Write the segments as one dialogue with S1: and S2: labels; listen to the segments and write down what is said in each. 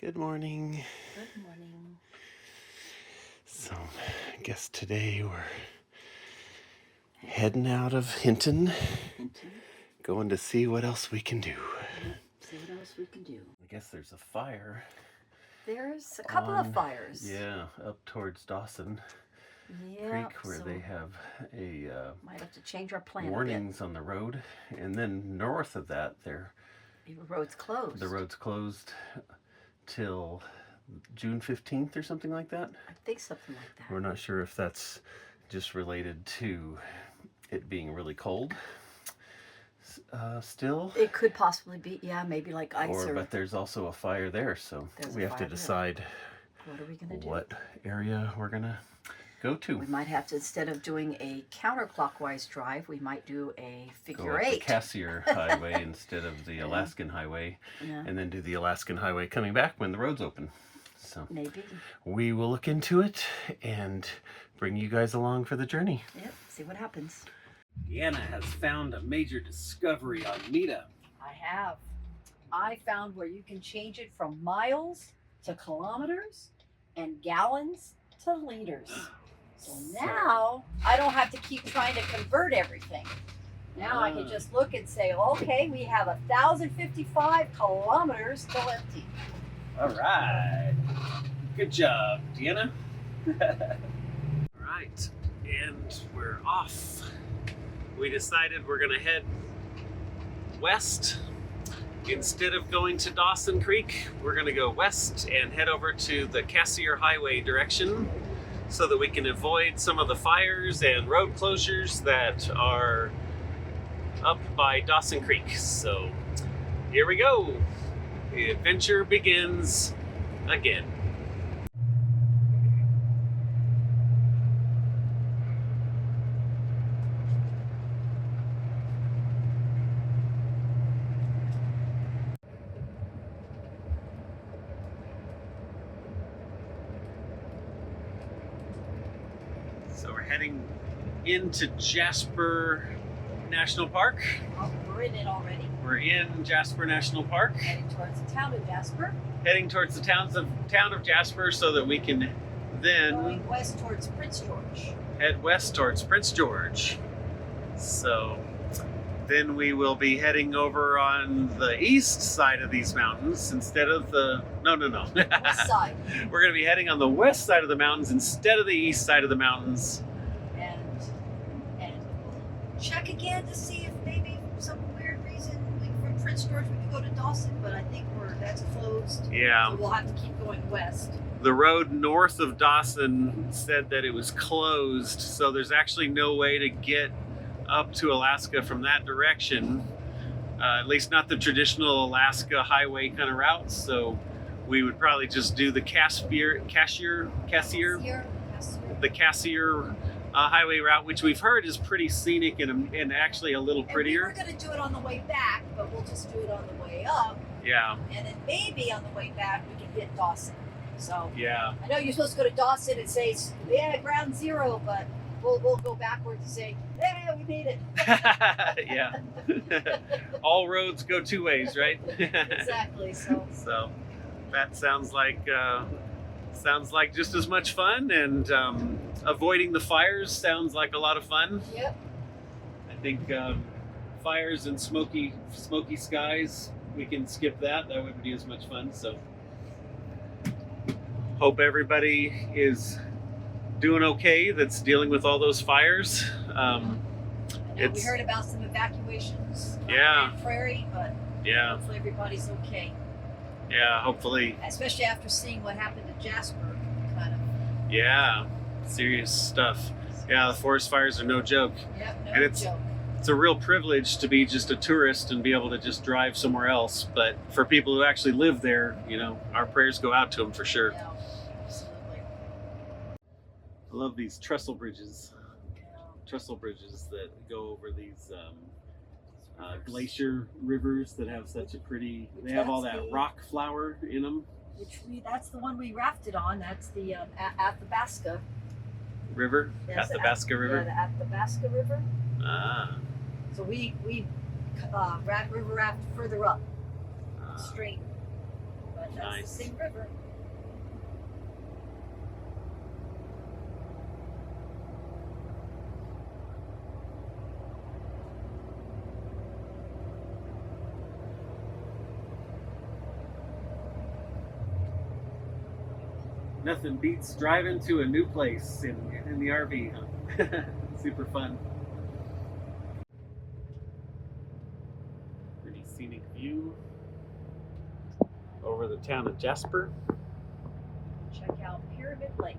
S1: Good morning.
S2: Good morning.
S1: So, I guess today we're heading out of Hinton, going to see what else we can do.
S2: See what else we can do.
S1: I guess there's a fire.
S2: There's a couple of fires.
S1: Yeah, up towards Dawson Creek, where they have
S2: might have to change our plan
S1: warnings on the road, and then north of that,
S2: the road's closed.
S1: The road's closed till June 15th or something like that.
S2: I think something like that.
S1: We're not sure if that's just related to it being really cold still.
S2: It could possibly be, maybe like ice
S1: But there's also a fire there, so we have to decide
S2: what are we going to do?
S1: What area we're going to go to.
S2: We might have to, instead of doing a counterclockwise drive, we might do a figure
S1: go up
S2: eight.
S1: The Cassiar Highway instead of the Alaskan Highway, and then do the Alaskan Highway coming back when the road's open. So
S2: maybe
S1: we will look into it and bring you guys along for the journey.
S2: Yep, see what happens.
S1: Deanna has found a major discovery on Mita.
S2: I have. I found where you can change it from miles to kilometers and gallons to liters. So now I don't have to keep trying to convert everything. Now I can just look and say, okay, we have 1,055 kilometers till empty.
S1: All right. Good job, Deanna. All right, and we're off. We decided we're going to head west. Instead of going to Dawson Creek, we're going to go west and head over to the Cassiar Highway direction so that we can avoid some of the fires and road closures that are up by Dawson Creek. So here we go. The adventure begins again. So we're heading into Jasper National Park.
S2: Oh, we're in it already.
S1: We're in Jasper National Park.
S2: Heading towards the town of Jasper.
S1: Heading towards the town of Jasper so that we can then
S2: going west towards Prince George.
S1: Head west towards Prince George. So then we will be heading over on the east side of these mountains instead of the
S2: West side.
S1: We're going to be heading on the west side of the mountains instead of the east side of the mountains.
S2: And we'll check again to see if maybe for some weird reason from Prince George we can go to Dawson, but I think that's closed.
S1: Yeah.
S2: So we'll have to keep going west.
S1: The road north of Dawson said that it was closed, so there's actually no way to get up to Alaska from that direction, at least not the traditional Alaska highway kind of routes. So we would probably just do the Cassiar highway route, which we've heard is pretty scenic and actually a little prettier.
S2: And we were going to do it on the way back, but we'll just do it on the way up.
S1: Yeah.
S2: And then maybe on the way back we can hit Dawson. So
S1: yeah.
S2: I know you're supposed to go to Dawson and say, ground zero, but we'll go backwards and say, yeah, we made it.
S1: Yeah. All roads go two ways, right?
S2: Exactly.
S1: So that sounds like just as much fun, and avoiding the fires sounds like a lot of fun.
S2: Yep.
S1: I think fires and smoky skies, we can skip that. That wouldn't be as much fun. So hope everybody is doing okay that's dealing with all those fires.
S2: We heard about some evacuations
S1: on
S2: Prairie, but hopefully everybody's okay.
S1: Yeah, hopefully.
S2: Especially after seeing what happened to Jasper, kind of.
S1: Yeah, serious stuff. Yeah, the forest fires are no joke.
S2: Yep, no
S1: and
S2: joke.
S1: It's a real privilege to be just a tourist and be able to just drive somewhere else. But for people who actually live there, our prayers go out to them for sure.
S2: Yeah, absolutely.
S1: I love these trestle bridges. Trestle bridges that go over these glacier rivers that have such a pretty. They have all that rock flower in them.
S2: That's the one we rafted on. That's the Athabasca
S1: River.
S2: Yes,
S1: Athabasca River.
S2: Yeah, the Athabasca River.
S1: Ah.
S2: So we river raft further up stream. But That's
S1: Nice.
S2: the same river.
S1: Nothing beats driving to a new place in the RV, huh? Super fun. Pretty scenic view over the town of Jasper.
S2: Check out Pyramid Lake.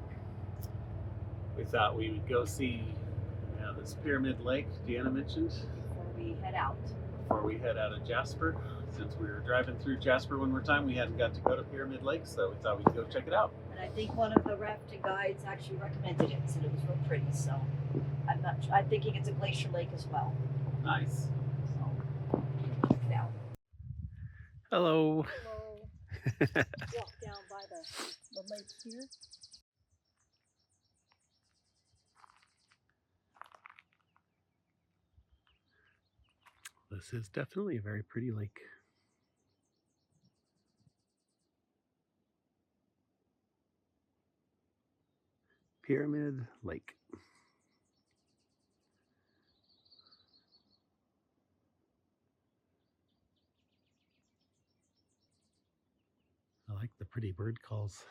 S1: We thought we would go see this Pyramid Lake Deanna mentioned
S2: Before we head out.
S1: before we head out of Jasper. Since we were driving through Jasper one more time, we hadn't got to go to Pyramid Lake, so we thought we'd go check it out.
S2: And I think one of the rafting guides actually recommended it, said it was real pretty. So I'm thinking it's a glacier lake as well.
S1: Nice.
S2: So check it out.
S1: Hello.
S2: Hello. Walk down by the lake here.
S1: This is definitely a very pretty lake. Pyramid Lake. I like the pretty bird calls.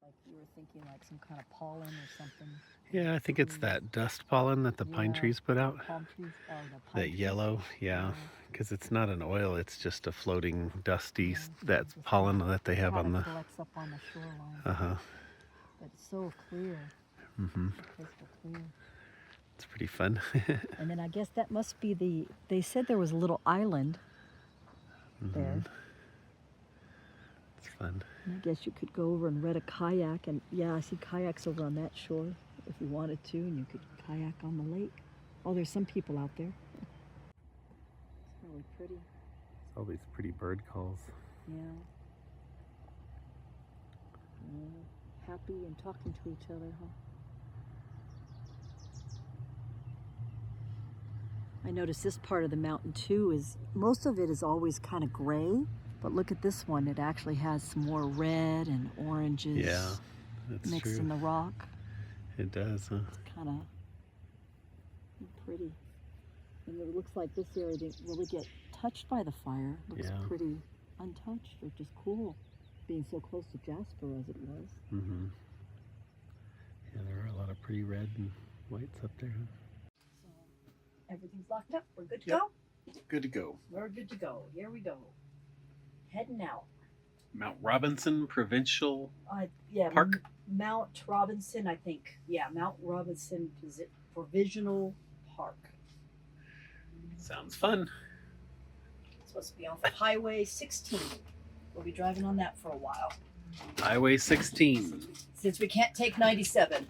S2: Like you were thinking like some kind of pollen or something.
S1: Yeah, I think it's that dust pollen that the pine trees put out.
S2: Palm trees, the pine
S1: That
S2: trees.
S1: yellow, yeah. Because it's not an oil, it's just a floating dusty,
S2: Yeah,
S1: that's
S2: just
S1: pollen that they have
S2: Kinda
S1: on the...
S2: collects up on the shoreline.
S1: Uh-huh.
S2: But it's so clear,
S1: Mm-hmm.
S2: crystal clear.
S1: It's pretty fun.
S2: And then I guess that must be they said there was a little island there.
S1: It's fun.
S2: And I guess you could go over and rent a kayak, and yeah, I see kayaks over on that shore if you wanted to, and you could kayak on the lake. Oh, there's some people out there. It's really pretty.
S1: All these pretty bird calls.
S2: Yeah. Happy and talking to each other, huh? I noticed this part of the mountain too is, most of it is always kind of gray, but look at this one, it actually has some more red and oranges
S1: Yeah, that's
S2: mixed
S1: true.
S2: in the rock.
S1: It does, huh?
S2: It's kind of pretty. And it looks like this area didn't really get touched by the fire. Looks
S1: Yeah.
S2: pretty untouched, which is cool, being so close to Jasper as it was.
S1: Mm-hmm. Yeah, there are a lot of pretty red and whites up there.
S2: So everything's locked up. We're good to
S1: Yep.
S2: go?
S1: Good to go.
S2: We're good to go. Here we go. Heading out.
S1: Mount Robinson Provincial
S2: Yeah,
S1: Park.
S2: Mount Robinson, I think. Yeah, Mount Robinson Provincial Park.
S1: Sounds fun.
S2: It's supposed to be off of Highway 16. We'll be driving on that for a while.
S1: Highway 16.
S2: Since we can't take 97.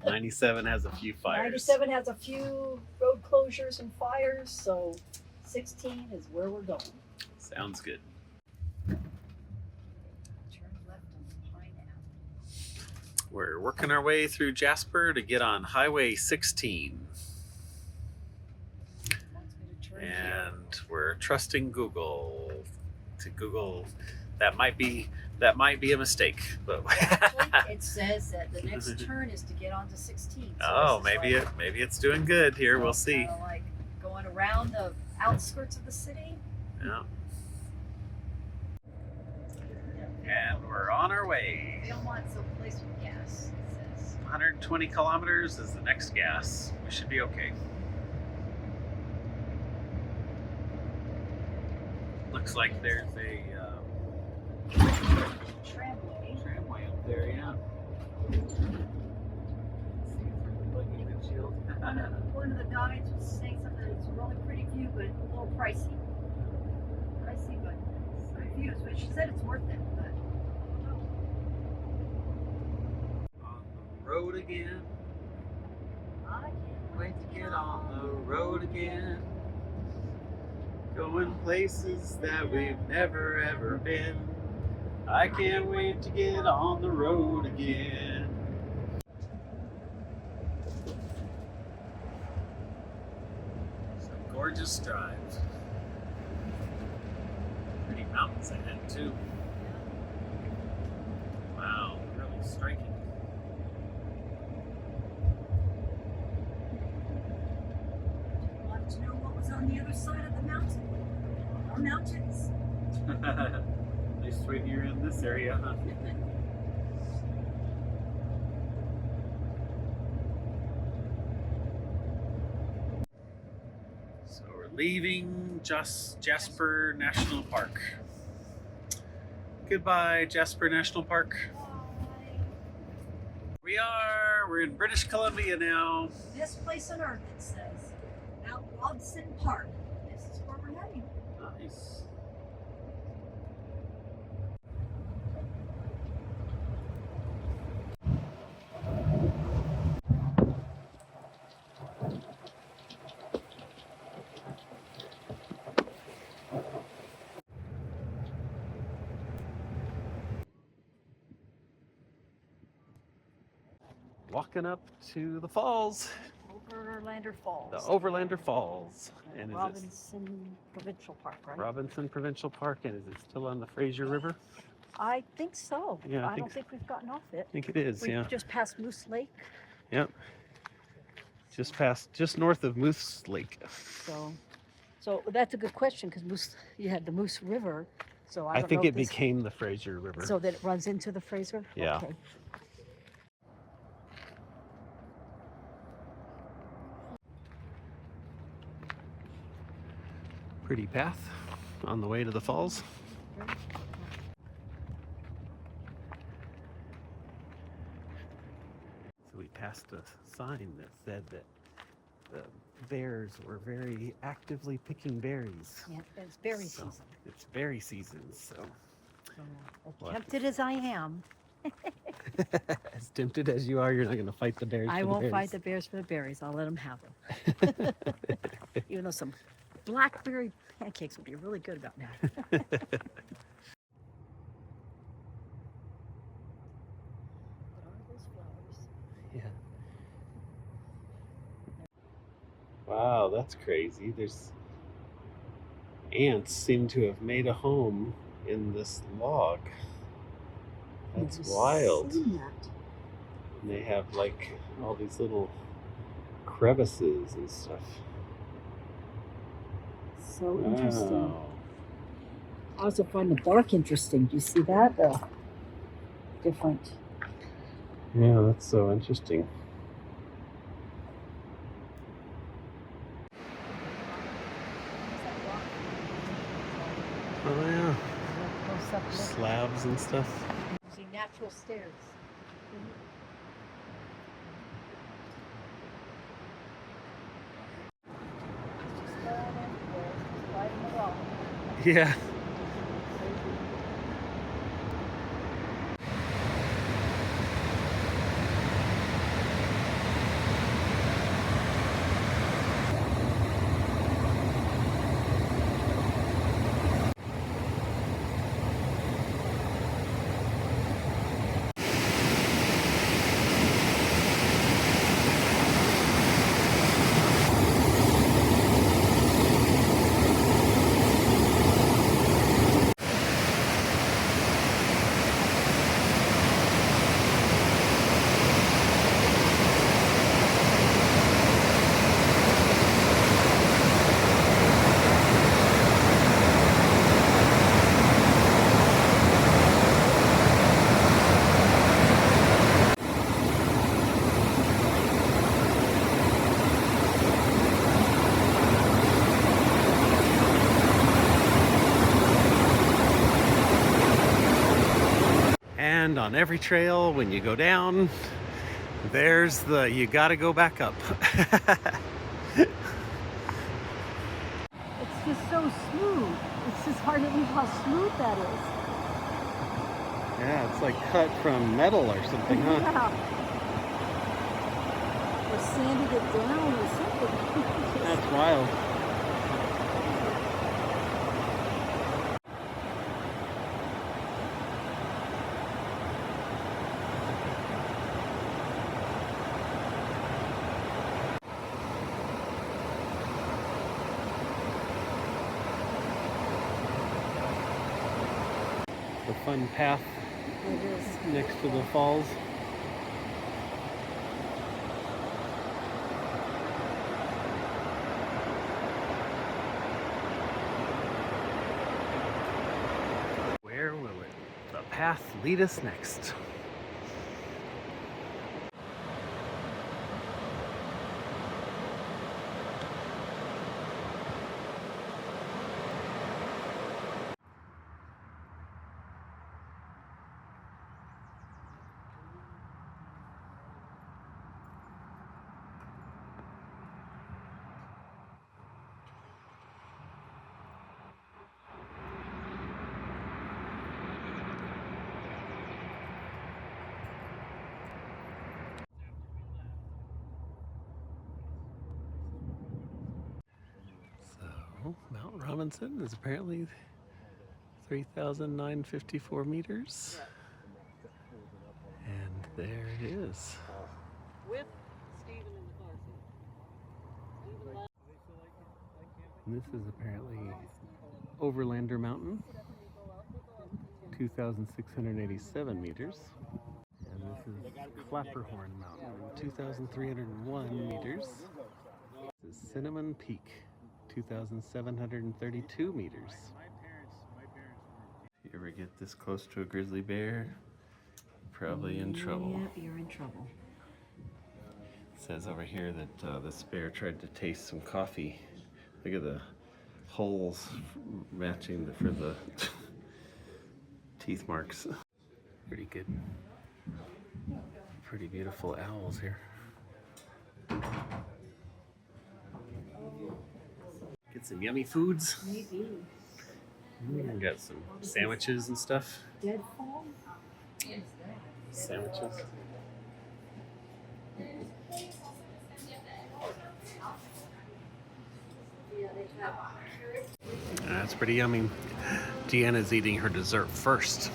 S1: 97 has a few fires.
S2: 97 has a few road closures and fires, so 16 is where we're going.
S1: Sounds good.
S2: Turn left on Pine Ave.
S1: We're working our way through Jasper to get on Highway 16.
S2: Wants me to turn here.
S1: And we're trusting Google to Google. That might be a mistake, but
S2: Actually, it says that the next turn is to get onto 16. So
S1: oh,
S2: this is
S1: maybe
S2: like,
S1: maybe it's doing good here. We'll see.
S2: kinda like going around the outskirts of the city.
S1: Yeah. And we're on our way.
S2: Belmont's a place with gas, it says.
S1: 120 kilometers is the next gas. We should be okay. Looks like there's a tramway up there, yeah.
S2: One of the guides was saying something that's a really pretty view, but a little pricey. Pricey, but good views. But she said it's worth it. But I don't know.
S1: On the road again.
S2: I can't
S1: Wait to get on the road again. Going places that we've never ever been. I can't wait to get on the road again. gorgeous drive. Pretty mountains ahead too. Wow, really striking.
S2: I wanted to know what was on the other side of the mountain. Our mountains.
S1: Nice when you're in this area, huh? So we're leaving Jasper National Park. Goodbye, Jasper National Park. We're in British Columbia now.
S2: This place on earth, it says. Mount Robson Park. This is where we're heading.
S1: Nice. Walking up to the falls,
S2: Overlander Falls.
S1: the Overlander Falls. And
S2: Robson Provincial Park, right?
S1: Robinson Provincial Park, and is it still on the Fraser River?
S2: I think so.
S1: Yeah, I
S2: I
S1: think
S2: don't think we've gotten off it.
S1: I think it is,
S2: We've
S1: yeah.
S2: just passed Moose Lake.
S1: Yep. Just north of Moose Lake.
S2: So that's a good question because you had the Moose River. So I
S1: I
S2: don't
S1: think
S2: know
S1: it
S2: if this,
S1: became the Fraser River.
S2: so that it runs into the Fraser.
S1: Yeah.
S2: Okay.
S1: Pretty path on the way to the falls. So we passed a sign that said that the bears were very actively picking berries.
S2: Yeah, it's berry
S1: So,
S2: season.
S1: It's berry season, so
S2: So,
S1: What?
S2: tempted as I am,
S1: as tempted as you are, you're not going to fight the bears.
S2: I
S1: for
S2: won't
S1: the berries.
S2: fight the bears for the berries. I'll let them have them. Even though some blackberry pancakes would be really good about that. What are those flowers?
S1: Yeah. Wow, that's crazy. There's ants seem to have made a home in this log. That's
S2: Never
S1: wild.
S2: seen that.
S1: And they have like all these little crevices and stuff.
S2: So interesting.
S1: Wow.
S2: I also find the bark interesting. Do you see that? Different.
S1: Yeah, that's so interesting. Oh yeah, slabs and stuff.
S2: See natural stairs.
S1: Yeah. And on every trail, when you go down, there's you gotta go back up.
S2: It's just so smooth. It's just hard to believe how smooth that is.
S1: Yeah, it's like cut from metal or something, huh?
S2: Yeah. Or sanded it down or something.
S1: That's wild. a fun path
S2: It is.
S1: next to the falls. Where will the path lead us next? So, Mount Robinson is apparently 3,954 meters. And there it is.
S3: With Stephen in the car seat.
S1: And this is apparently Overlander Mountain, 2,687 meters. And this is Clapperhorn Mountain, 2,301 meters. This is Cinnamon Peak, 2,732 meters. If you ever get this close to a grizzly bear, you're probably in trouble.
S2: Yep, you're in trouble.
S1: It says over here that this bear tried to taste some coffee. Look at the holes matching for the teeth marks. Pretty good. Pretty beautiful owls here. Get some yummy foods.
S2: Maybe.
S1: Got some sandwiches and stuff.
S2: Deadfall?
S1: Sandwiches. That's pretty yummy. Deanna's eating her dessert first.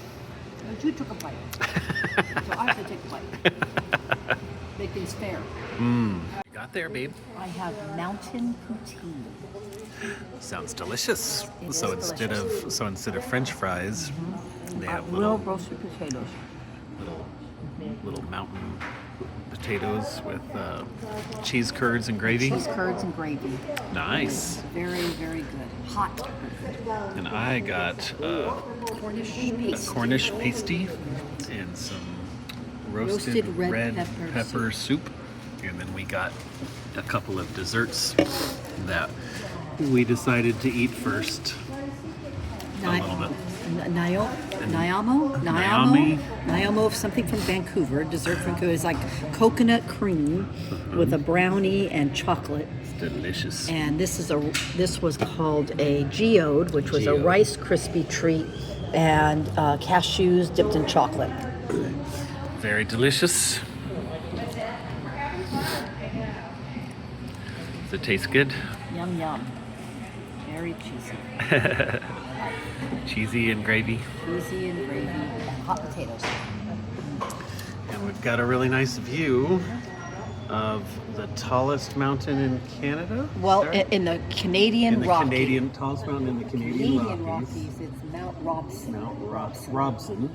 S2: You took a bite. So I have to take a bite. Make things fair.
S1: You got there, babe.
S2: I have mountain poutine.
S1: Sounds delicious.
S2: It
S1: So
S2: is
S1: instead
S2: delicious.
S1: of French fries, they have
S2: Little
S1: little
S2: roasted potatoes.
S1: little mountain potatoes with cheese curds and gravy.
S2: Cheese curds and gravy.
S1: Nice.
S2: Very, very good. Hot.
S1: And I got
S2: Cornish
S1: a
S2: paste.
S1: Cornish pasty and some roasted
S2: red
S1: pepper soup. And then we got a couple of desserts that we decided to eat first. A little bit.
S2: Nyamo, something from Vancouver. Dessert from Vancouver is like coconut cream with a brownie and chocolate.
S1: It's delicious.
S2: And this was called a geode, which was a
S1: Geode.
S2: Rice Krispie treat, and cashews dipped in chocolate.
S1: Very delicious. Does it taste good?
S2: Yum yum. Very cheesy.
S1: Cheesy and gravy.
S2: Cheesy and gravy and hot potatoes.
S1: And we've got a really nice view of the tallest mountain in Canada.
S2: Well,
S1: Is that-
S2: in the Canadian
S1: in the
S2: Rockies.
S1: Canadian tallest mountain in the Canadian Rockies.
S2: Rockies, it's Mount Robson.
S1: Mount Robson.
S2: Robson.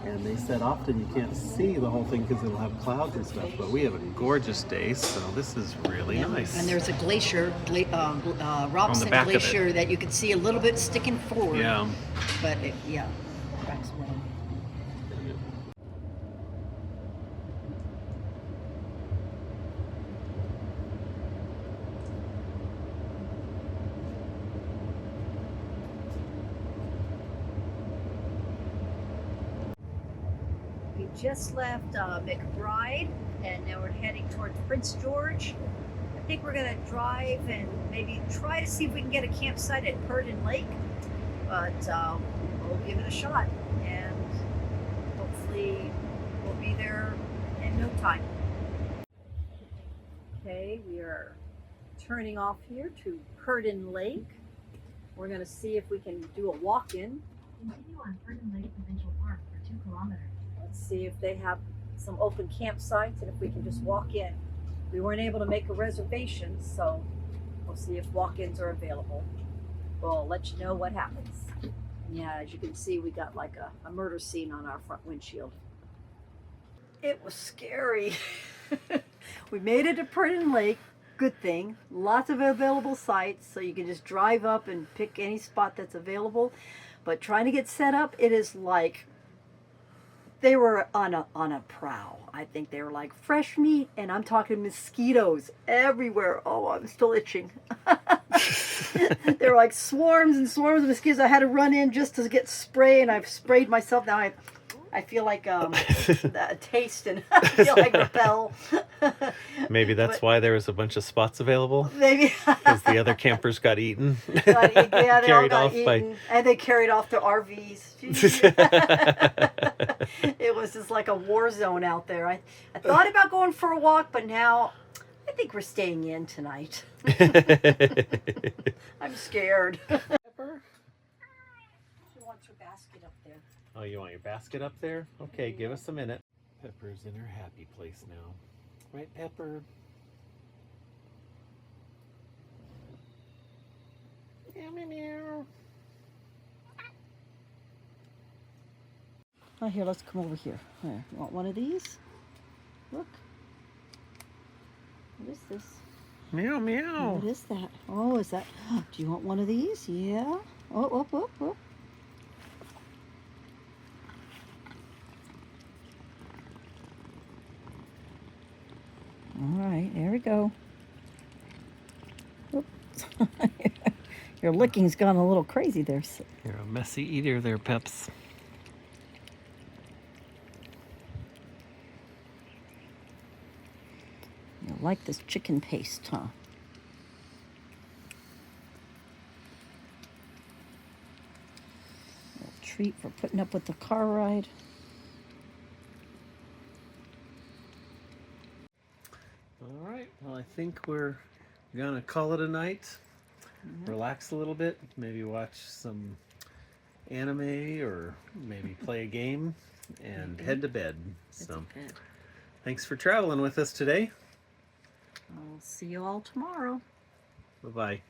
S1: And they said often you can't see the whole thing because it'll have clouds and stuff, but we have a gorgeous day, so this is really nice.
S2: And there's a glacier, Robson
S1: back of it.
S2: Glacier, that you can see a little bit sticking forward.
S1: Yeah.
S2: But tracks well. We just left McBride, and now we're heading towards Prince George. I think we're gonna drive and maybe try to see if we can get a campsite at Purden Lake, but we'll give it a shot, and hopefully we'll be there in no time. Okay, we are turning off here to Purden Lake. We're gonna see if we can do a walk-in.
S4: Continue on Purden Lake Provincial Park for 2 kilometers.
S2: Let's see if they have some open campsites and if we can just walk in. We weren't able to make a reservation, so we'll see if walk-ins are available. We'll let you know what happens. Yeah, as you can see, we got like a murder scene on our front windshield. It was scary. We made it to Purden Lake. Good thing. Lots of available sites, so you can just drive up and pick any spot that's available. But trying to get set up, it is like they were on a prowl. I think they were like fresh meat, and I'm talking mosquitoes everywhere. Oh, I'm still itching. There were like swarms and swarms of mosquitoes. I had to run in just to get spray, and I've sprayed myself. Now I feel like a taste, and I feel like repel.
S1: Maybe that's why there was a bunch of spots available.
S2: Maybe
S1: Because the other campers got eaten.
S2: yeah, they all
S1: Carried
S2: got
S1: off
S2: eaten, and they carried off their RVs. It was just like a war zone out there. I thought about going for a walk, but now I think we're staying in tonight. I'm scared. Pepper? She wants her basket up there.
S1: Oh, you want your basket up there? Okay, give us a minute. Pepper's in her happy place now. Right, Pepper? Meow, meow, meow.
S2: Oh, here, let's come over here. Here, you want one of these? Look. What is this?
S1: Meow, meow.
S2: What is that? Oh, is that... Do you want one of these? Yeah. Oh, oh, oh, oh. All right, there we go. Oops. Your licking's gone a little crazy there.
S1: You're a messy eater there, Peps.
S2: You like this chicken paste, huh? A treat for putting up with the car ride.
S1: All right, well, I think we're gonna call it a night. Relax a little bit, maybe watch some anime or maybe play a game and head to bed. So, thanks for traveling with us today.
S2: I'll see you all tomorrow.
S1: Bye-bye.